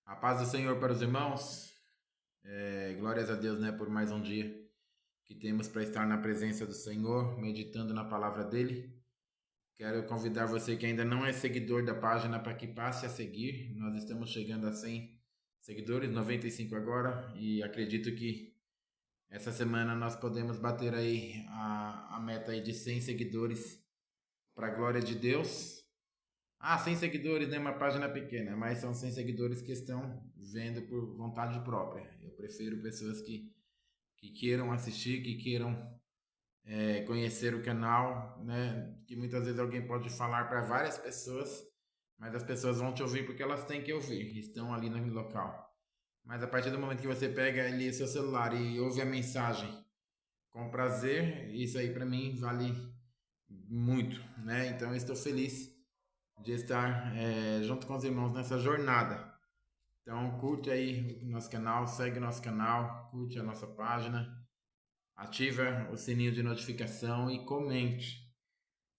A paz do Senhor para os irmãos. Glórias a Deus, né, por mais um dia que temos para estar na presença do Senhor, meditando na palavra dele. Quero convidar você que ainda não é seguidor da página para que passe a seguir. Nós estamos chegando a 100 seguidores, 95 agora, e acredito que essa semana nós podemos bater aí a meta aí de 100 seguidores para a glória de Deus. 100 seguidores, né? Uma página pequena, mas são 100 seguidores que estão vendo por vontade própria. Eu prefiro pessoas que queiram assistir, que queiram conhecer o canal, né? Que muitas vezes alguém pode falar para várias pessoas, mas as pessoas vão te ouvir porque elas têm que ouvir, estão ali no local. Mas a partir do momento que você pega ali seu celular e ouve a mensagem com prazer, isso aí para mim vale muito, né? Então eu estou feliz de estar junto com os irmãos nessa jornada. Então curte aí o nosso canal, segue o nosso canal, curte a nossa página, ativa o sininho de notificação e comente.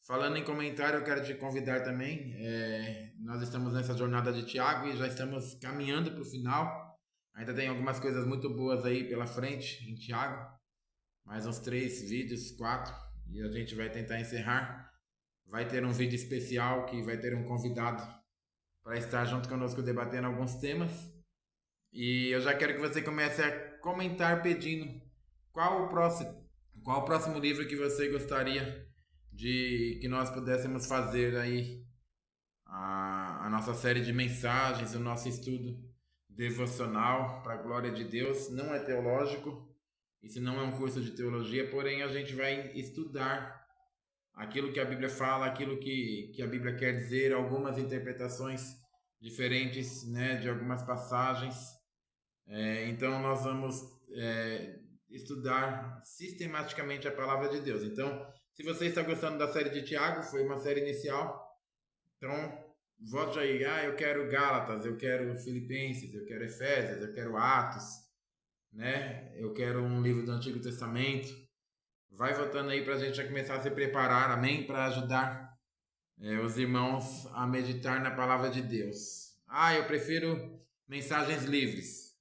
Falando em comentário, eu quero te convidar também. Nós estamos nessa jornada de Tiago e já estamos caminhando para o final. Ainda tem algumas coisas muito boas aí pela frente em Tiago. Mais uns 3 vídeos, 4, e a gente vai tentar encerrar. Vai ter um vídeo especial que vai ter um convidado para estar junto conosco debatendo alguns temas. E eu já quero que você comece a comentar pedindo qual o próximo, qual o próximo livro que você gostaria de que nós pudéssemos fazer aí a nossa série de mensagens, o nosso estudo devocional para a glória de Deus. Não é teológico, isso não é um curso de teologia, porém a gente vai estudar aquilo que a Bíblia fala, aquilo que a Bíblia quer dizer, algumas interpretações diferentes, né, de algumas passagens. Então nós vamos estudar sistematicamente a palavra de Deus. Então, se você está gostando da série de Tiago, foi uma série inicial, então volte aí. Eu quero Gálatas, eu quero Filipenses, eu quero Efésios, eu quero Atos, né? Eu quero um livro do Antigo Testamento. Vai votando aí para a gente já começar a se preparar, amém? Para ajudar os irmãos a meditar na palavra de Deus. Eu prefiro mensagens livres.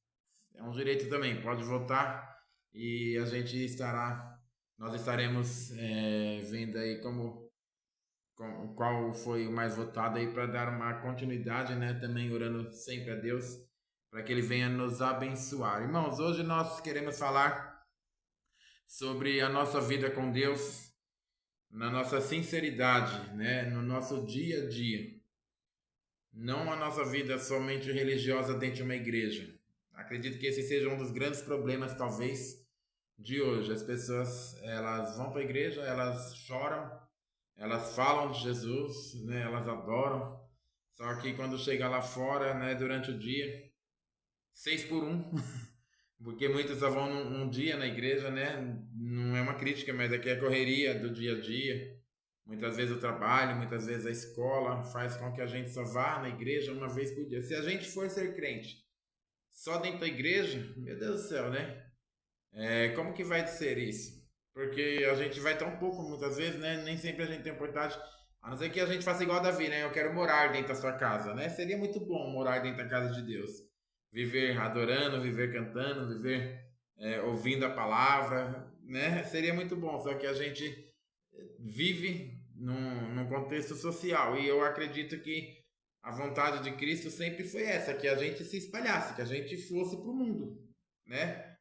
É um direito também, pode votar e a gente nós estaremos vendo aí qual foi o mais votado aí para dar uma continuidade, né? Também orando sempre a Deus para que Ele venha nos abençoar. Irmãos, hoje nós queremos falar sobre a nossa vida com Deus, na nossa sinceridade, né? No nosso dia a dia. Não a nossa vida somente religiosa dentro de uma igreja. Acredito que esse seja um dos grandes problemas, talvez, de hoje. As pessoas, elas vão para a igreja, elas choram, elas falam de Jesus, né? Elas adoram. Só que quando chega lá fora, né, durante o dia, 6 por 1, porque muitos só vão um dia na igreja, né? Não é uma crítica, mas aqui é a correria do dia a dia. Muitas vezes o trabalho, muitas vezes a escola faz com que a gente só vá na igreja uma vez por dia. Se a gente for ser crente só dentro da igreja, meu Deus do céu, né? Como que vai ser isso? Porque a gente vai tão pouco muitas vezes, né? Nem sempre a gente tem oportunidade. A não ser que a gente faça igual a Davi, né? Eu quero morar dentro da sua casa, né? Seria muito bom morar dentro da casa de Deus. Viver adorando, viver cantando, viver ouvindo a palavra, né? Seria muito bom. Só que a gente vive num contexto social. E eu acredito que a vontade de Cristo sempre foi essa, que a gente se espalhasse, que a gente fosse para o mundo, né?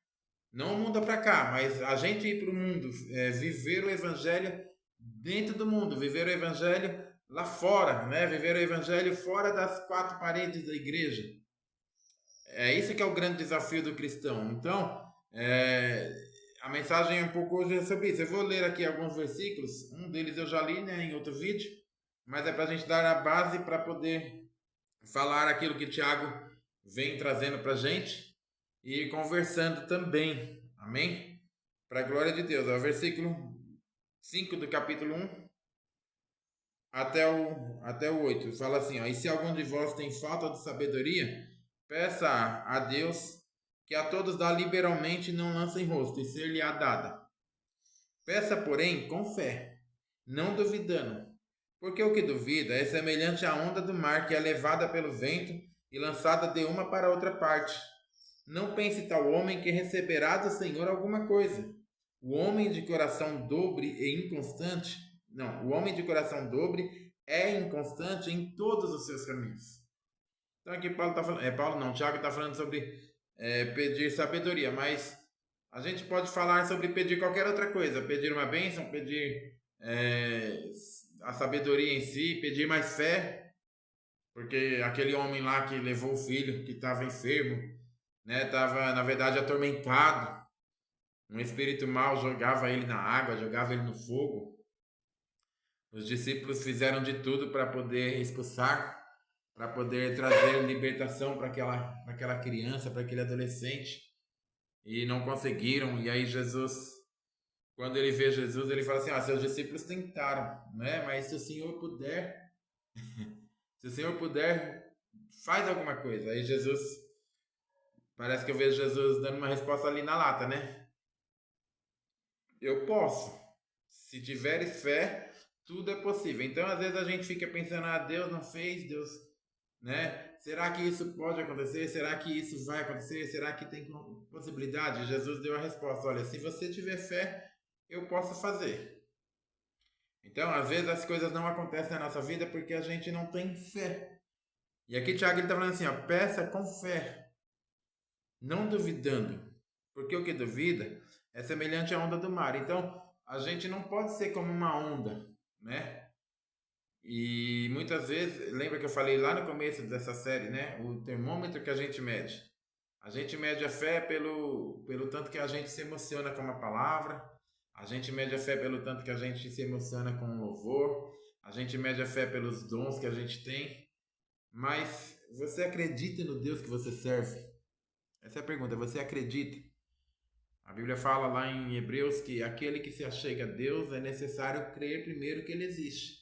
Não o mundo para cá, mas a gente ir para o mundo, viver o evangelho dentro do mundo, viver o evangelho lá fora, né? Viver o evangelho fora das 4 paredes da igreja. É isso que é o grande desafio do cristão. Então, a mensagem é um pouco hoje sobre isso. Eu vou ler aqui alguns versículos. Um deles eu já li, né, em outro vídeo, mas é para a gente dar a base para poder falar aquilo que Tiago vem trazendo para a gente e ir conversando também. Amém? Para a glória de Deus. É o versículo 5 do capítulo 1 até o 8. Fala assim, ó: E se algum de vós tem falta de sabedoria, peça a Deus, que a todos dá liberalmente, e não lança em rosto, e ser-lhe-á dada. Peça, porém, com fé, não duvidando, porque o que duvida é semelhante à onda do mar, que é levada pelo vento e lançada de uma para outra parte. Não pense tal homem que receberá do Senhor alguma coisa. O homem de coração dobre e inconstante, não, o homem de coração dobre é inconstante em todos os seus caminhos. Então aqui Paulo está falando, Paulo não, Tiago está falando sobre pedir sabedoria, mas a gente pode falar sobre pedir qualquer outra coisa, pedir uma bênção, pedir a sabedoria em si, pedir mais fé, porque aquele homem lá que levou o filho, que estava enfermo, né, estava na verdade atormentado, um espírito mau jogava ele na água, jogava ele no fogo. Os discípulos fizeram de tudo para poder expulsar, para poder trazer libertação para aquela criança, para aquele adolescente, e não conseguiram. E aí Jesus, quando ele vê Jesus, ele fala assim: seus discípulos tentaram, né? Mas se o Senhor puder, se o Senhor puder, faz alguma coisa. Aí Jesus, parece que eu vejo Jesus dando uma resposta ali na lata, né? Eu posso. Se tiveres fé, tudo é possível. Então, às vezes a gente fica pensando: Deus não fez, Deus, né? Será que isso pode acontecer? Será que isso vai acontecer? Será que tem possibilidade? Jesus deu a resposta: olha, se você tiver fé, eu posso fazer. Então, às vezes as coisas não acontecem na nossa vida porque a gente não tem fé. E aqui Tiago está falando assim: peça com fé, não duvidando, porque o que duvida é semelhante à onda do mar. Então, a gente não pode ser como uma onda, né? E muitas vezes, lembra que eu falei lá no começo dessa série, né? O termômetro que a gente mede. A gente mede a fé pelo tanto que a gente se emociona com uma palavra. A gente mede a fé pelo tanto que a gente se emociona com o louvor. A gente mede a fé pelos dons que a gente tem. Mas você acredita no Deus que você serve? Essa é a pergunta. Você acredita? A Bíblia fala lá em Hebreus que aquele que se achega a Deus é necessário crer primeiro que Ele existe.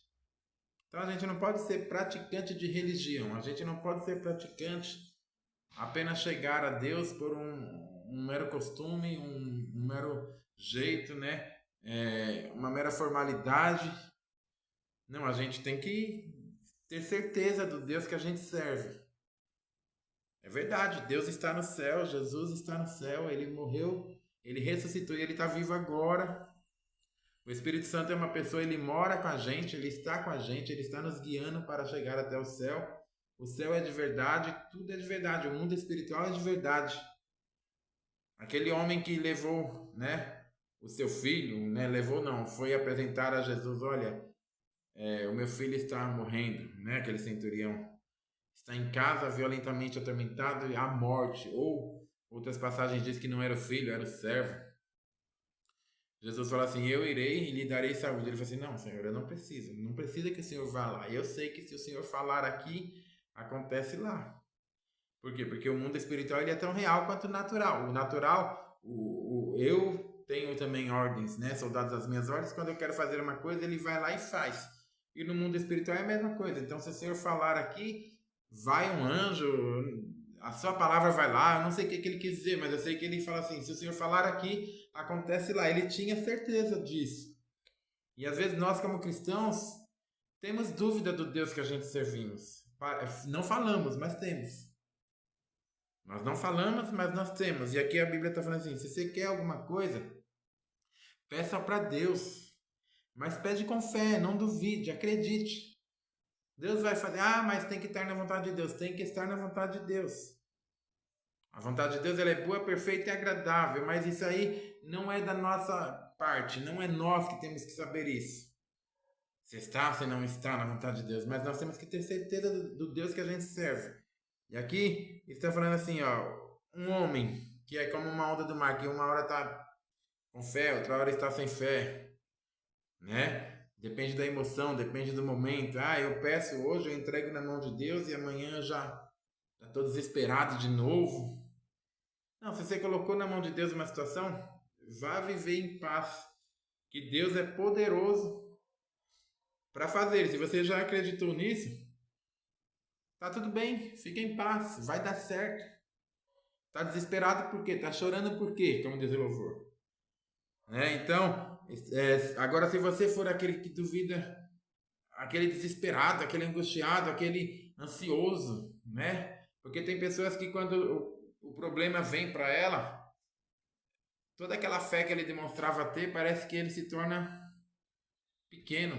Então a gente não pode ser praticante de religião, a gente não pode ser praticante apenas chegar a Deus por um mero costume, um mero jeito, né? Uma mera formalidade. Não, a gente tem que ter certeza do Deus que a gente serve. É verdade, Deus está no céu, Jesus está no céu, Ele morreu, Ele ressuscitou e Ele está vivo agora. O Espírito Santo é uma pessoa, ele mora com a gente, ele está com a gente, ele está nos guiando para chegar até o céu. O céu é de verdade, tudo é de verdade, o mundo espiritual é de verdade. Aquele homem que levou, né, o seu filho, né, levou não, foi apresentar a Jesus: olha, o meu filho está morrendo, né, aquele centurião. Está em casa violentamente atormentado à morte. Ou outras passagens diz que não era o filho, era o servo. Jesus fala assim: eu irei e lhe darei saúde. Ele fala assim: não, Senhor, eu não preciso. Não precisa que o Senhor vá lá. Eu sei que se o Senhor falar aqui, acontece lá. Por quê? Porque o mundo espiritual ele é tão real quanto o natural. O natural, eu tenho também ordens, né? Soldados das minhas ordens. Quando eu quero fazer uma coisa, ele vai lá e faz. E no mundo espiritual é a mesma coisa. Então, se o Senhor falar aqui, vai um anjo, a sua palavra vai lá. Eu não sei o que ele quis dizer, mas eu sei que ele fala assim: se o Senhor falar aqui, acontece lá. Ele tinha certeza disso. E às vezes nós, como cristãos, temos dúvida do Deus que a gente servimos. Não falamos, mas temos. Nós não falamos, mas nós temos. E aqui a Bíblia está falando assim: se você quer alguma coisa, peça para Deus. Mas pede com fé, não duvide, acredite. Deus vai fazer: mas tem que estar na vontade de Deus. Tem que estar na vontade de Deus. A vontade de Deus ela é boa, perfeita e agradável. Mas isso aí não é da nossa parte. Não é nós que temos que saber isso. Se está, se não está na vontade de Deus. Mas nós temos que ter certeza do Deus que a gente serve. E aqui está falando assim, um homem que é como uma onda do mar, que uma hora está com fé, outra hora está sem fé, né? Depende da emoção, depende do momento. Eu peço hoje, eu entrego na mão de Deus e amanhã eu já estou desesperado de novo. Não, se você colocou na mão de Deus uma situação, vá viver em paz, que Deus é poderoso para fazer. Se você já acreditou nisso, tá tudo bem, fica em paz, vai dar certo. Tá desesperado por quê? Tá chorando por quê? Como diz o louvor. Então, agora se você for aquele que duvida, aquele desesperado, aquele angustiado, aquele ansioso, né? Porque tem pessoas que quando o problema vem para ela, toda aquela fé que ele demonstrava ter, parece que ele se torna pequeno.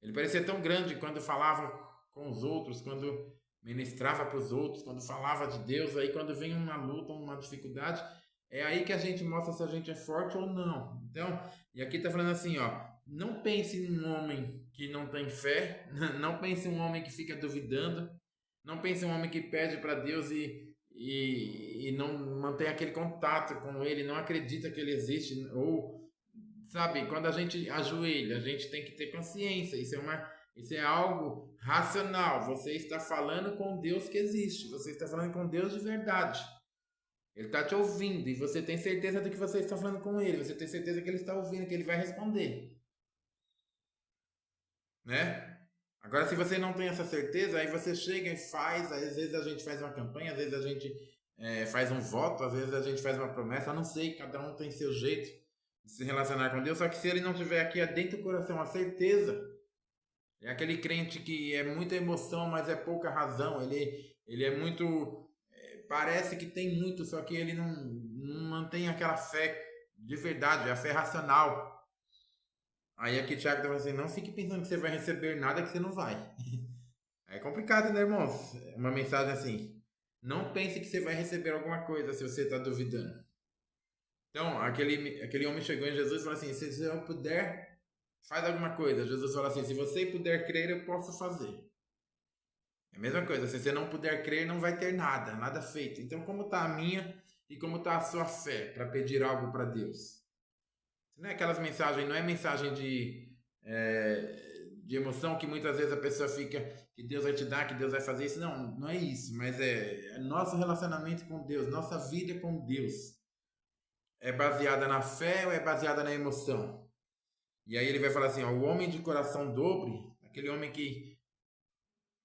Ele parecia tão grande quando falava com os outros, quando ministrava para os outros, quando falava de Deus. Aí quando vem uma luta, uma dificuldade, é aí que a gente mostra se a gente é forte ou não. Então, e aqui está falando assim, ó, não pense em um homem que não tem fé, não pense em um homem que fica duvidando, não pense em um homem que pede para Deus e não mantém aquele contato com ele, não acredita que ele existe, ou, sabe, quando a gente ajoelha, a gente tem que ter consciência, isso é algo racional, você está falando com Deus que existe, você está falando com Deus de verdade. Ele está te ouvindo e você tem certeza do que você está falando com ele, você tem certeza que ele está ouvindo, que ele vai responder, né? Agora, se você não tem essa certeza, aí você chega e faz, às vezes a gente faz uma campanha, às vezes a gente faz um voto, às vezes a gente faz uma promessa, eu não sei, cada um tem seu jeito de se relacionar com Deus, só que se ele não tiver aqui dentro do coração a certeza, é aquele crente que é muita emoção, mas é pouca razão, ele é muito, parece que tem muito, só que ele não mantém aquela fé de verdade, a fé racional. Aí aqui Tiago tá falando assim, não fique pensando que você vai receber nada que você não vai. É complicado, né, irmãos? É uma mensagem assim, não pense que você vai receber alguma coisa se você está duvidando. Então, aquele homem chegou em Jesus e falou assim, se eu puder, faz alguma coisa. Jesus falou assim, se você puder crer, eu posso fazer. É a mesma coisa, se você não puder crer, não vai ter nada feito. Então, como está a minha e como está a sua fé para pedir algo para Deus? Não é aquelas mensagens, não é mensagem de emoção que muitas vezes a pessoa fica, que Deus vai te dar, que Deus vai fazer isso. Não, não é isso, mas é nosso relacionamento com Deus, nossa vida com Deus. É baseada na fé ou é baseada na emoção? E aí ele vai falar assim, ó, o homem de coração dobre, aquele homem que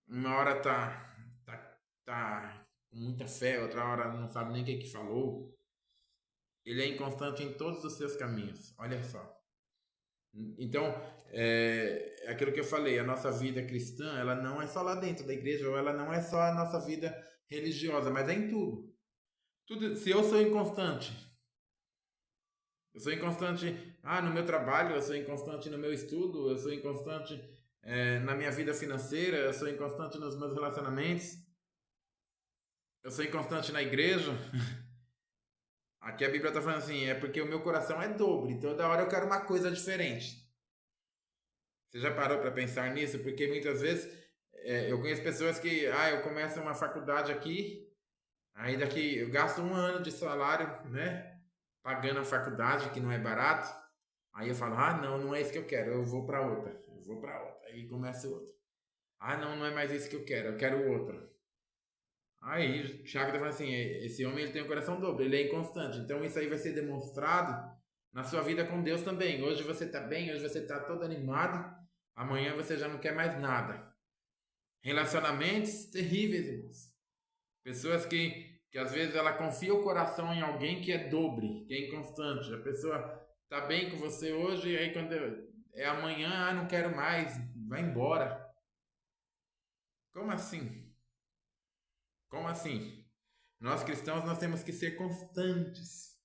uma hora tá com muita fé, outra hora não sabe nem o que falou, ele é inconstante em todos os seus caminhos. Olha só. Então, é aquilo que eu falei, a nossa vida cristã, ela não é só lá dentro da igreja, ou ela não é só a nossa vida religiosa, mas é em tudo. Se eu sou inconstante, no meu trabalho, eu sou inconstante no meu estudo, eu sou inconstante na minha vida financeira, eu sou inconstante nos meus relacionamentos, eu sou inconstante na igreja. Aqui a Bíblia está falando assim, é porque o meu coração é dobre, toda hora eu quero uma coisa diferente. Você já parou para pensar nisso? Porque muitas vezes eu conheço pessoas que, eu começo uma faculdade aqui, aí daqui eu gasto 1 ano de salário, né? Pagando a faculdade, que não é barato. Aí eu falo, não é isso que eu quero, eu vou para outra. Aí começa outra. Não é mais isso que eu quero outra. Aí o Thiago tá falando assim, esse homem ele tem um coração dobro, ele é inconstante. Então isso aí vai ser demonstrado na sua vida com Deus também. Hoje você tá bem, hoje você tá todo animado, amanhã você já não quer mais nada. Relacionamentos terríveis, irmãos. Pessoas que às vezes ela confia o coração em alguém que é dobre, que é inconstante. A pessoa tá bem com você hoje, e aí quando é amanhã, não quero mais, vai embora. Como assim? Como assim? Nós cristãos, nós temos que ser constantes.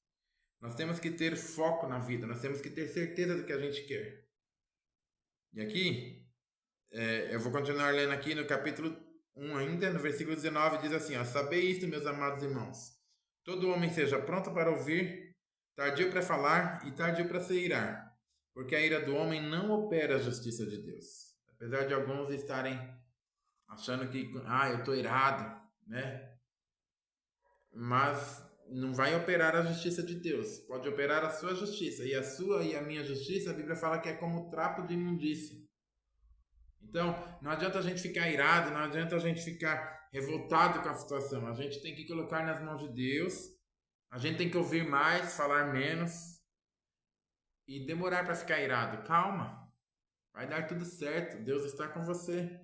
Nós temos que ter foco na vida. Nós temos que ter certeza do que a gente quer. E aqui, eu vou continuar lendo aqui no capítulo 1 ainda, no versículo 19, diz assim, ó, sabei isto, meus amados irmãos. Todo homem seja pronto para ouvir, tardio para falar e tardio para se irar. Porque a ira do homem não opera a justiça de Deus. Apesar de alguns estarem achando que, eu estou irado, né? Mas não vai operar a justiça de Deus. Pode operar a sua justiça. E a sua e a minha justiça, a Bíblia fala que é como trapo de imundícia. Então, não adianta a gente ficar irado, não adianta a gente ficar revoltado com a situação. A gente tem que colocar nas mãos de Deus. A gente tem que ouvir mais, falar menos. E demorar para ficar irado. Calma. Vai dar tudo certo. Deus está com você.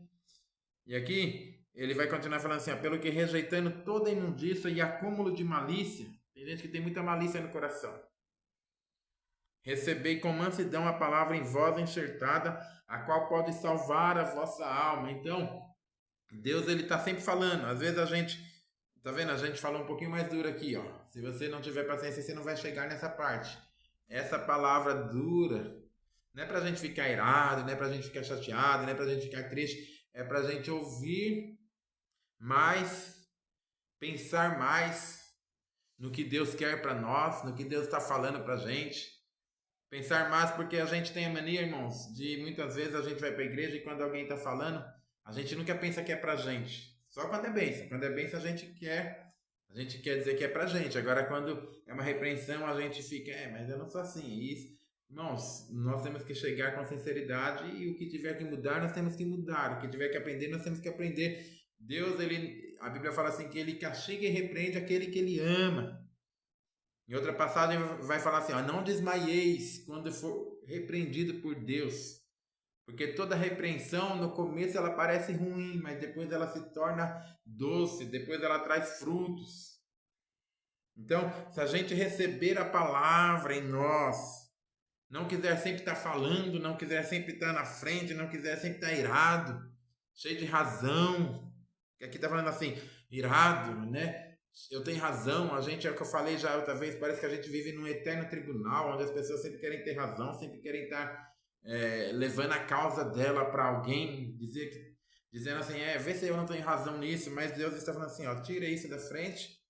E aqui, ele vai continuar falando assim, pelo que rejeitando toda imundícia e acúmulo de malícia, tem gente que tem muita malícia no coração, recebei com mansidão a palavra em vós enxertada, a qual pode salvar a vossa alma. Então, Deus, ele tá sempre falando. Às vezes a gente, tá vendo? A gente falou um pouquinho mais duro aqui, ó. Se você não tiver paciência, você não vai chegar nessa parte. Essa palavra dura não é pra gente ficar irado, não é pra gente ficar chateado, não é pra gente ficar triste. É pra gente ouvir mais, pensar mais no que Deus quer pra nós, no que Deus tá falando pra gente. Pensar mais porque a gente tem a mania, irmãos, de muitas vezes a gente vai pra igreja e quando alguém tá falando, a gente nunca pensa que é pra gente. Só quando é bênção. Quando é bênção a gente quer dizer que é pra gente. Agora quando é uma repreensão, a gente fica, mas eu não sou assim. Isso, irmãos, nós temos que chegar com sinceridade e o que tiver que mudar, nós temos que mudar. O que tiver que aprender, nós temos que aprender. Deus, a Bíblia fala assim que ele castiga e repreende aquele que ele ama. Em outra passagem vai falar assim, ó, não desmaieis quando for repreendido por Deus. Porque toda repreensão, no começo ela parece ruim, mas depois ela se torna doce, depois ela traz frutos. Então, se a gente receber a palavra em nós, não quiser sempre estar falando, não quiser sempre estar na frente, não quiser sempre estar irado, cheio de razão, que aqui está falando assim, irado, né? Eu tenho razão, a gente, é o que eu falei já outra vez, parece que a gente vive num eterno tribunal, onde as pessoas sempre querem ter razão, sempre querem estar levando a causa dela para alguém, dizendo assim, vê se eu não tenho razão nisso, mas Deus está falando assim, ó, tira isso da frente,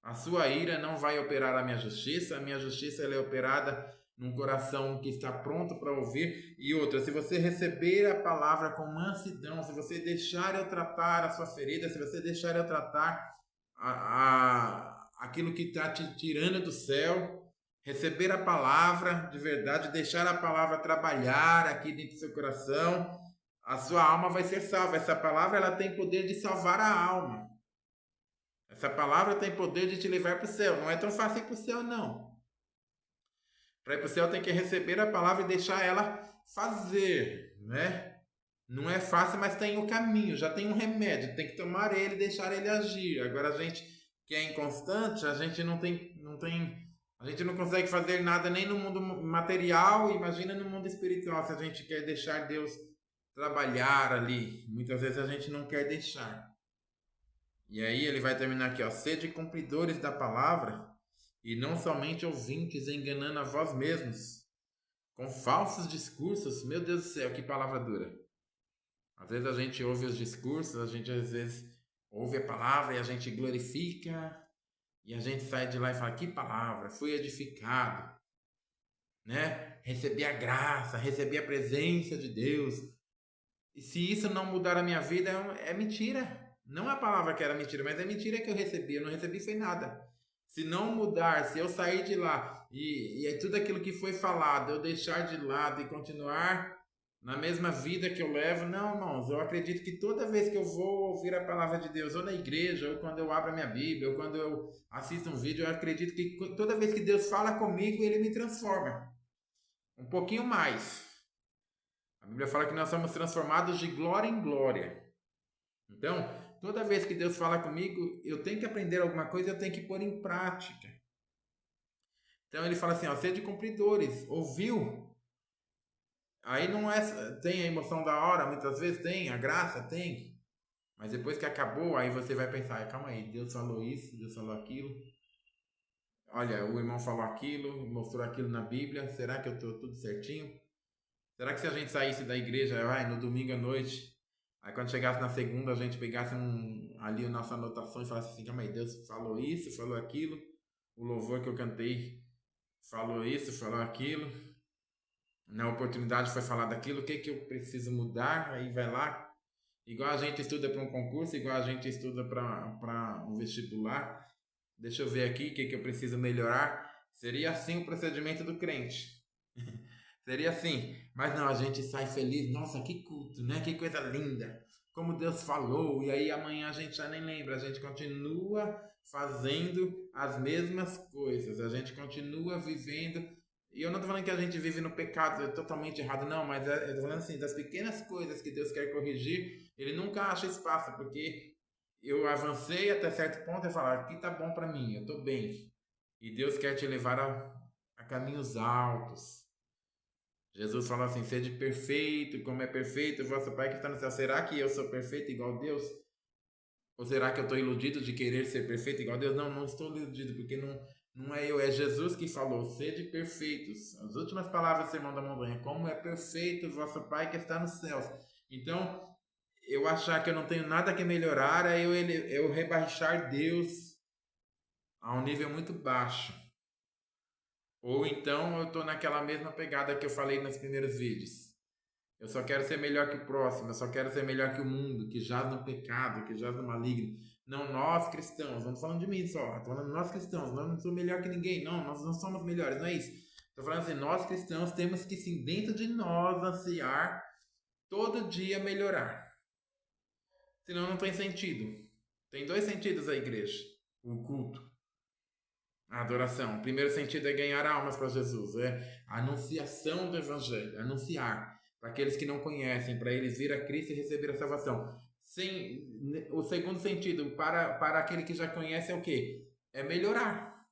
a sua ira não vai operar a minha justiça ela é operada num coração que está pronto para ouvir. E outra, se você receber a palavra com mansidão, se você deixar eu tratar a sua ferida, se você deixar eu tratar aquilo que está te tirando do céu, receber a palavra de verdade, deixar a palavra trabalhar aqui dentro do seu coração, a sua alma vai ser salva. Essa palavra ela tem poder de salvar a alma. Essa palavra tem poder de te levar para o céu. Não é tão fácil ir para o céu, não. Para ir para o céu tem que receber a palavra e deixar ela fazer, né? Não é fácil, mas tem o caminho, já tem um remédio, tem que tomar ele e deixar ele agir. Agora a gente que é inconstante, a gente a gente não consegue fazer nada nem no mundo material, imagina no mundo espiritual, se a gente quer deixar Deus trabalhar ali. Muitas vezes a gente não quer deixar. E aí ele vai terminar aqui, ó, sede cumpridores da palavra e não somente ouvintes, enganando a vós mesmos com falsos discursos. Meu Deus do céu, que palavra dura. Às vezes a gente ouve os discursos, a gente às vezes ouve a palavra e a gente glorifica e a gente sai de lá e fala, que palavra, fui edificado, né? Recebi a graça, recebi a presença de Deus. E se isso não mudar a minha vida, é mentira. Não é a palavra que era mentira, mas é mentira que eu recebi. Eu não recebi foi nada. Se não mudar, se eu sair de lá e é tudo aquilo que foi falado, eu deixar de lado e continuar na mesma vida que eu levo, não, irmãos, eu acredito que toda vez que eu vou ouvir a palavra de Deus, ou na igreja, ou quando eu abro a minha Bíblia, ou quando eu assisto um vídeo, eu acredito que toda vez que Deus fala comigo, Ele me transforma. Um pouquinho mais. A Bíblia fala que nós somos transformados de glória em glória. Então, toda vez que Deus fala comigo, eu tenho que aprender alguma coisa, eu tenho que pôr em prática. Então ele fala assim, ó, sede cumpridores, ouviu? Aí não tem a emoção da hora, muitas vezes tem, a graça tem. Mas depois que acabou, aí você vai pensar, calma aí, Deus falou isso, Deus falou aquilo. Olha, o irmão falou aquilo, mostrou aquilo na Bíblia, será que eu estou tudo certinho? Será que se a gente saísse da igreja, no domingo à noite, aí quando chegasse na segunda, a gente pegasse ali a nossa anotação e falasse assim, calma aí, Deus falou isso, falou aquilo, o louvor que eu cantei falou isso, falou aquilo, na oportunidade foi falar daquilo, o que eu preciso mudar, aí vai lá, igual a gente estuda para um concurso, igual a gente estuda para um vestibular, deixa eu ver aqui o que eu preciso melhorar, seria assim o procedimento do crente. Seria assim, mas não, a gente sai feliz, nossa, que culto, né? Que coisa linda, como Deus falou, e aí amanhã a gente já nem lembra, a gente continua fazendo as mesmas coisas, a gente continua vivendo, e eu não tô falando que a gente vive no pecado, é totalmente errado, não, mas eu tô falando assim, das pequenas coisas que Deus quer corrigir, Ele nunca acha espaço, porque eu avancei até certo ponto e falar, aqui tá bom pra mim, eu tô bem, e Deus quer te levar a caminhos altos. Jesus fala assim, sede perfeito, como é perfeito o vosso Pai que está no céu. Será que eu sou perfeito igual a Deus? Ou será que eu estou iludido de querer ser perfeito igual a Deus? Não, não estou iludido, porque não é eu, é Jesus que falou, sede perfeitos. As últimas palavras do Sermão da Montanha, como é perfeito o vosso Pai que está nos céus. Então, eu achar que eu não tenho nada que melhorar é eu rebaixar Deus a um nível muito baixo. Ou então eu estou naquela mesma pegada que eu falei nos primeiros vídeos. Eu só quero ser melhor que o próximo, eu só quero ser melhor que o mundo, que jaz no pecado, que jaz no maligno. Não, nós cristãos, não tô falando de mim só, tô falando nós cristãos, não sou melhor que ninguém, não, nós não somos melhores, não é isso. Tô falando assim, nós cristãos temos que sim, dentro de nós, ansiar todo dia melhorar. Senão não tem sentido. Tem dois sentidos a igreja, o culto, a adoração. O primeiro sentido é ganhar almas para Jesus, é a anunciação do evangelho, anunciar para aqueles que não conhecem, para eles vir a Cristo e receber a salvação. O segundo sentido, para aquele que já conhece, é o quê? É melhorar.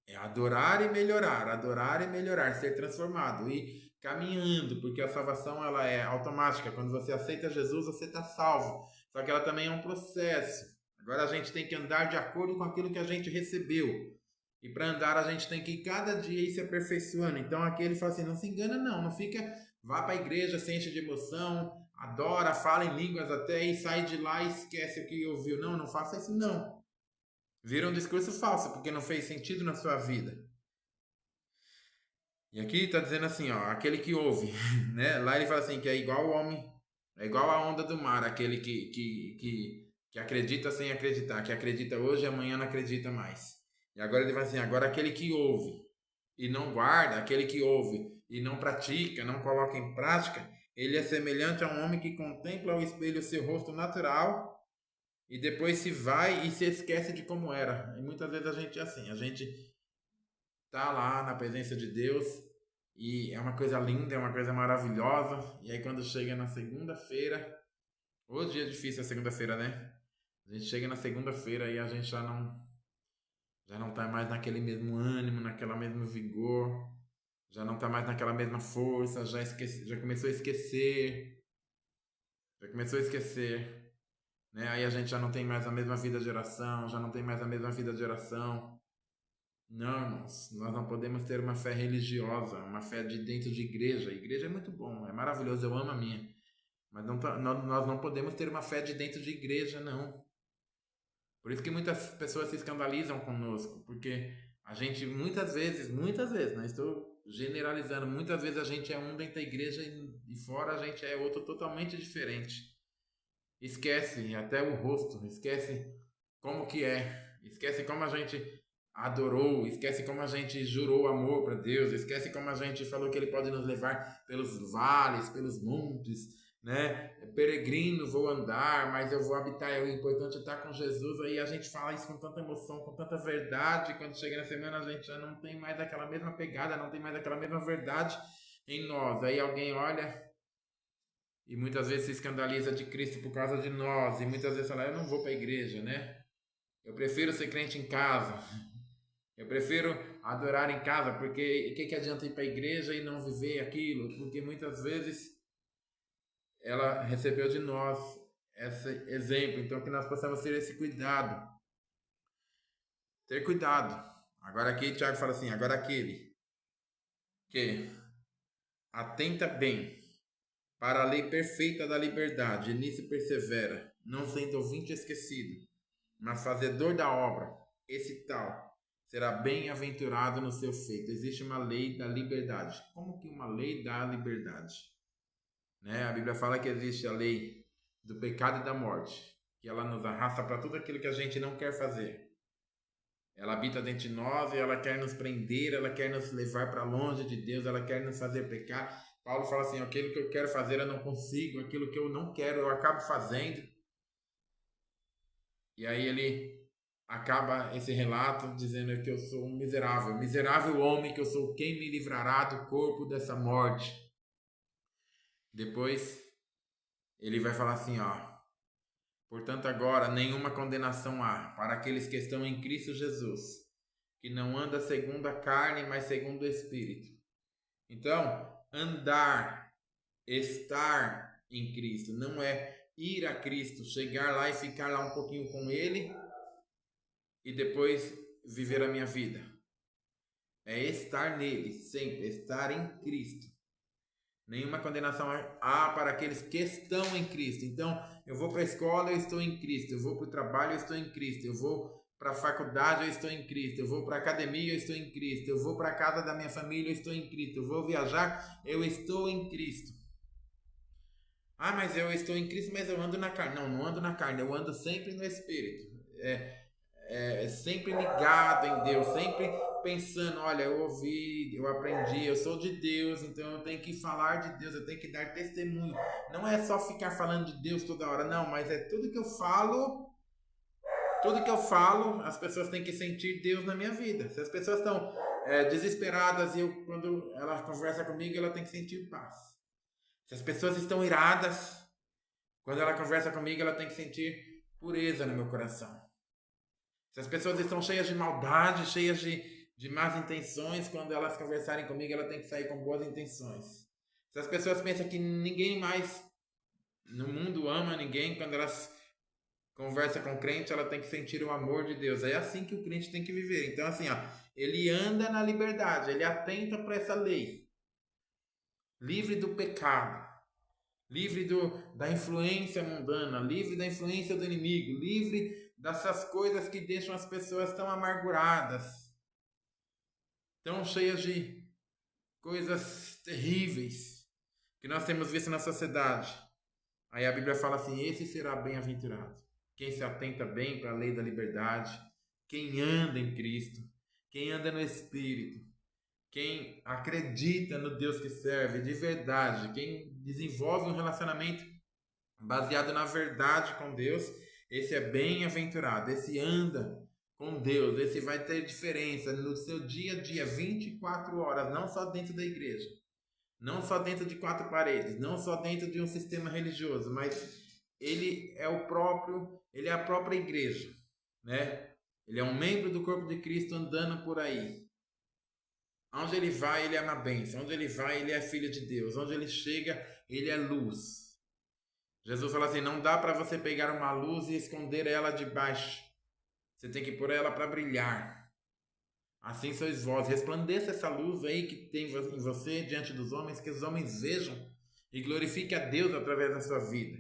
É adorar e melhorar, ser transformado e caminhando, porque a salvação ela é automática. Quando você aceita Jesus, você está salvo. Só que ela também é um processo. Agora a gente tem que andar de acordo com aquilo que a gente recebeu. E para andar a gente tem que cada dia ir se aperfeiçoando. Então aqui ele fala assim, não se engana não, não fica, vá para a igreja, se enche de emoção, adora, fala em línguas até e sai de lá e esquece o que ouviu. Não, não faça isso não. Vira um discurso falso, porque não fez sentido na sua vida. E aqui está dizendo assim, ó, aquele que ouve, né? Lá ele fala assim, que é igual o homem, é igual a onda do mar, aquele que acredita sem acreditar, que acredita hoje e amanhã não acredita mais. E agora ele vai assim, agora aquele que ouve e não guarda, aquele que ouve e não pratica, não coloca em prática, ele é semelhante a um homem que contempla ao espelho o seu rosto natural e depois se vai e se esquece de como era. E muitas vezes a gente é assim, a gente tá lá na presença de Deus e é uma coisa linda, é uma coisa maravilhosa. E aí quando chega na segunda-feira, hoje é difícil a segunda-feira, né? A gente chega na segunda-feira e a gente já não tá mais naquele mesmo ânimo, naquela mesmo vigor, já não tá mais naquela mesma força, já começou a esquecer, né? Aí a gente já não tem mais a mesma vida de oração, já não tem mais a mesma vida de oração. Não, irmãos, nós não podemos ter uma fé religiosa, uma fé de dentro de igreja. A igreja é muito bom, é maravilhoso, eu amo a minha. Mas nós não podemos ter uma fé de dentro de igreja, não. Por isso que muitas pessoas se escandalizam conosco, porque a gente muitas vezes, não estou generalizando, muitas vezes a gente é um dentro da igreja e fora a gente é outro totalmente diferente. Esquece até o rosto, esquece como que é, esquece como a gente adorou, esquece como a gente jurou amor para Deus, esquece como a gente falou que Ele pode nos levar pelos vales, pelos montes, né? Peregrino vou andar, mas eu vou habitar, é o importante é estar com Jesus. Aí a gente fala isso com tanta emoção, com tanta verdade, quando chega na semana a gente já não tem mais aquela mesma pegada, não tem mais aquela mesma verdade em nós. Aí alguém olha e muitas vezes se escandaliza de Cristo por causa de nós, e muitas vezes fala, eu não vou para a igreja, né? Eu prefiro ser crente em casa. Eu prefiro adorar em casa, porque o que adianta ir para a igreja e não viver aquilo? Porque muitas vezes ela recebeu de nós esse exemplo, então que nós possamos ter esse cuidado. Ter cuidado. Agora aqui Tiago fala assim, agora aquele que atenta bem para a lei perfeita da liberdade, e nisso persevera, não sendo ouvinte esquecido, mas fazedor da obra, esse tal será bem-aventurado no seu feito. Existe uma lei da liberdade. Como que uma lei da liberdade? Né? A Bíblia fala que existe a lei do pecado e da morte, que ela nos arrasta para tudo aquilo que a gente não quer fazer. Ela habita dentro de nós e ela quer nos prender, ela quer nos levar para longe de Deus, ela quer nos fazer pecar. Paulo fala assim, aquilo que eu quero fazer eu não consigo, aquilo que eu não quero eu acabo fazendo. E aí ele acaba esse relato dizendo que eu sou um miserável homem, que eu sou quem me livrará do corpo dessa morte. Depois ele vai falar assim, ó, portanto agora nenhuma condenação há para aqueles que estão em Cristo Jesus, que não anda segundo a carne, mas segundo o Espírito. Então, andar, estar em Cristo. Não é ir a Cristo, chegar lá e ficar lá um pouquinho com Ele e depois viver a minha vida. É estar nele, sempre, estar em Cristo. Nenhuma condenação há para aqueles que estão em Cristo. Então, eu vou para a escola, eu estou em Cristo. Eu vou para o trabalho, eu estou em Cristo. Eu vou para a faculdade, eu estou em Cristo. Eu vou para a academia, eu estou em Cristo. Eu vou para a casa da minha família, eu estou em Cristo. Eu vou viajar, eu estou em Cristo. Ah, mas eu estou em Cristo, mas eu ando na carne. Não, não ando na carne, eu ando sempre no Espírito. Sempre ligado em Deus, sempre pensando, olha, eu ouvi, eu aprendi, eu sou de Deus, então eu tenho que falar de Deus, eu tenho que dar testemunho. Não é só ficar falando de Deus toda hora, não, mas é tudo que eu falo, as pessoas têm que sentir Deus na minha vida. Se as pessoas estão desesperadas e quando ela conversa comigo, ela tem que sentir paz. Se as pessoas estão iradas, quando ela conversa comigo, ela tem que sentir pureza no meu coração. Se as pessoas estão cheias de maldade, cheias de más intenções, quando elas conversarem comigo, ela tem que sair com boas intenções. Se as pessoas pensam que ninguém mais no mundo ama ninguém, quando elas conversam com o crente, ela tem que sentir o amor de Deus. É assim que o crente tem que viver. Então, assim, ele anda na liberdade, ele atenta para essa lei. Livre do pecado, livre da influência mundana, livre da influência do inimigo, livre dessas coisas que deixam as pessoas tão amarguradas, tão cheias de coisas terríveis que nós temos visto na sociedade. Aí a Bíblia fala assim: esse será bem-aventurado, quem se atenta bem para a lei da liberdade, quem anda em Cristo, quem anda no Espírito, quem acredita no Deus que serve de verdade, quem desenvolve um relacionamento baseado na verdade com Deus. Esse é bem-aventurado, esse anda com Deus, esse vai ter diferença no seu dia a dia, 24 horas, não só dentro da igreja, não só dentro de 4 paredes, não só dentro de um sistema religioso, mas ele é a própria igreja, né? Ele é um membro do corpo de Cristo andando por aí. Onde ele vai, ele é uma bênção. Onde ele vai, ele é filho de Deus. Onde ele chega, ele é luz. Jesus fala assim: não dá para você pegar uma luz e esconder ela debaixo. Você tem que pôr ela para brilhar. Assim sois vós. Resplandeça essa luz aí que tem em você diante dos homens, que os homens vejam e glorifiquem a Deus através da sua vida.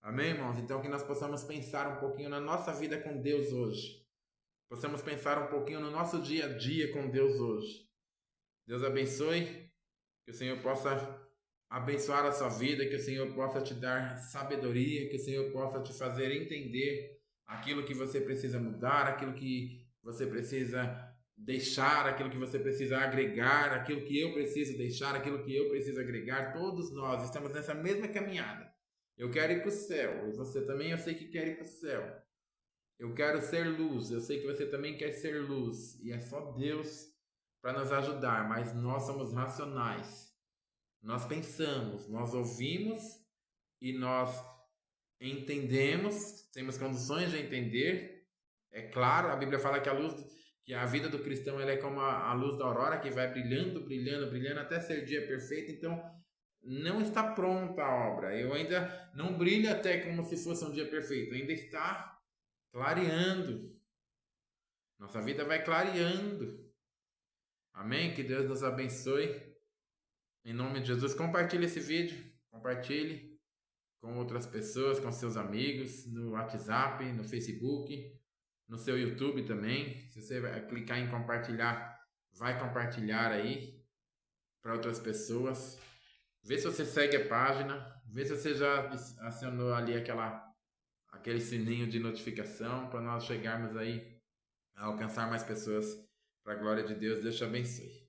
Amém, irmãos? Então que nós possamos pensar um pouquinho na nossa vida com Deus hoje. Possamos pensar um pouquinho no nosso dia a dia com Deus hoje. Deus abençoe. Que o Senhor possa abençoar a sua vida, que o Senhor possa te dar sabedoria, que o Senhor possa te fazer entender aquilo que você precisa mudar, aquilo que você precisa deixar, aquilo que você precisa agregar, aquilo que eu preciso deixar, aquilo que eu preciso agregar. Todos nós estamos nessa mesma caminhada. Eu quero ir para o céu, e você também, eu sei que quer ir para o céu. Eu quero ser luz, eu sei que você também quer ser luz, e é só Deus para nos ajudar, mas nós somos racionais. Nós pensamos, nós ouvimos e nós entendemos, temos condições de entender. É claro, a Bíblia fala que a vida do cristão ela é como a luz da aurora, que vai brilhando, brilhando, brilhando até ser dia perfeito. Então, não está pronta a obra. Eu ainda não brilho até como se fosse um dia perfeito. Ainda está clareando. Nossa vida vai clareando. Amém? Que Deus nos abençoe. Em nome de Jesus, compartilhe esse vídeo, compartilhe com outras pessoas, com seus amigos, no WhatsApp, no Facebook, no seu YouTube também. Se você clicar em compartilhar, vai compartilhar aí para outras pessoas. Vê se você segue a página, vê se você já acionou ali aquele sininho de notificação para nós chegarmos aí a alcançar mais pessoas para a glória de Deus. Deus te abençoe.